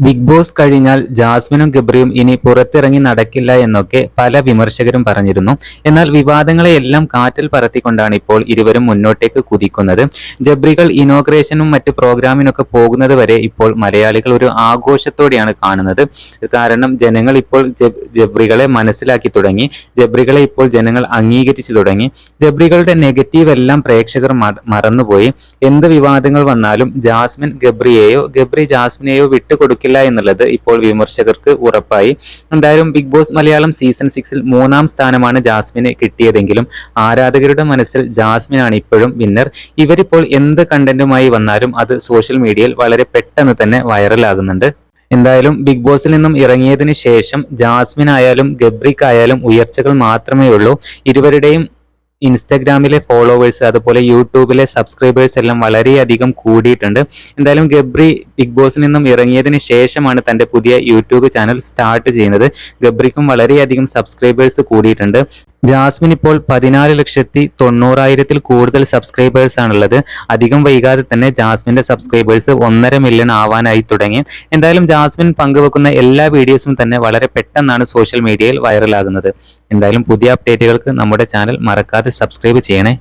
Big boss കഴിഞ്ഞാൽ ജാസ്മിനും ഗബ്രിയും ഇനി പുറത്തിറങ്ങി നടക്കില്ല എന്നൊക്കെ പല വിമർശകരും പറഞ്ഞിരുന്നു. എന്നാൽ വിവാദങ്ങളെയെല്ലാം കാറ്റിൽ പറത്തിക്കൊണ്ടാണ് ഇപ്പോൾ ഇരുവരും മുന്നോട്ടേക്ക് കുതിക്കുന്നത്. ജബ്രികൾ ഇനോഗ്രേഷനും മറ്റ് പ്രോഗ്രാമിനൊക്കെ പോകുന്നത് വരെ ഇപ്പോൾ മലയാളികൾ ഒരു ആഘോഷത്തോടെയാണ് കാണുന്നത്. കാരണം ജനങ്ങൾ ഇപ്പോൾ ജബ്രികളെ മനസ്സിലാക്കി തുടങ്ങി. ജബ്രികളെ ഇപ്പോൾ ജനങ്ങൾ അംഗീകരിച്ചു തുടങ്ങി. ജബ്രികളുടെ നെഗറ്റീവ് എല്ലാം പ്രേക്ഷകർ മറന്നുപോയി. എന്ത് വിവാദങ്ങൾ വന്നാലും ജാസ്മിൻ ഗബ്രിയെയോ ഗബ്രി ജാസ്മിനെയോ വിട്ടുകൊടുക്കില്ല എന്നുള്ളത് ഇപ്പോൾ വിമർശകർക്ക് ഉറപ്പായി. എന്തായാലും ബിഗ് ബോസ് മലയാളം സീസൺ 6-ൽ 3-ാം സ്ഥാനമാണ് ജാസ്മിന് കിട്ടിയതെങ്കിലും ആരാധകരുടെ മനസ്സിൽ ജാസ്മിനാണ് ഇപ്പോഴും വിന്നർ. ഇവരിപ്പോൾ എന്ത് കണ്ടന്റുമായി വന്നാലും അത് സോഷ്യൽ മീഡിയയിൽ വളരെ പെട്ടെന്ന് തന്നെ വൈറലാകുന്നുണ്ട്. എന്തായാലും ബിഗ് ബോസിൽ നിന്നും ഇറങ്ങിയതിന് ശേഷം ജാസ്മിൻ ആയാലും ഗബ്രിക്കായാലും ഉയർച്ചകൾ മാത്രമേ ഉള്ളൂ. ഇരുവരുടെയും ഇൻസ്റ്റഗ്രാമിലെ ഫോളോവേഴ്സ് അതുപോലെ യൂട്യൂബിലെ സബ്സ്ക്രൈബേഴ്സ് എല്ലാം വളരെയധികം കൂടിയിട്ടുണ്ട്. എന്തായാലും ഗബ്രി ബിഗ് ബോസിൽ നിന്നും ഇറങ്ങിയതിന് ശേഷമാണ് തൻ്റെ പുതിയ യൂട്യൂബ് ചാനൽ സ്റ്റാർട്ട് ചെയ്യുന്നത്. ഗബ്രിക്കും വളരെയധികം സബ്സ്ക്രൈബേഴ്സ് കൂടിയിട്ടുണ്ട്. ജാസ്മിൻ ഇപ്പോൾ 14,90,000-ൽ കൂടുതൽ സബ്സ്ക്രൈബേഴ്സ് ആണുള്ളത്. അധികം വൈകാതെ തന്നെ ജാസ്മിന്റെ സബ്സ്ക്രൈബേഴ്സ് 1.5 മില്യൺ ആവാനായി തുടങ്ങി. എന്തായാലും ജാസ്മിൻ പങ്കുവെക്കുന്ന എല്ലാ വീഡിയോസും തന്നെ വളരെ പെട്ടെന്നാണ് സോഷ്യൽ മീഡിയയിൽ വൈറലാകുന്നത്. എന്തായാലും പുതിയ അപ്ഡേറ്റുകൾക്ക് നമ്മുടെ ചാനൽ മറക്കാതെ സബ്സ്ക്രൈബ് ചെയ്യണേ.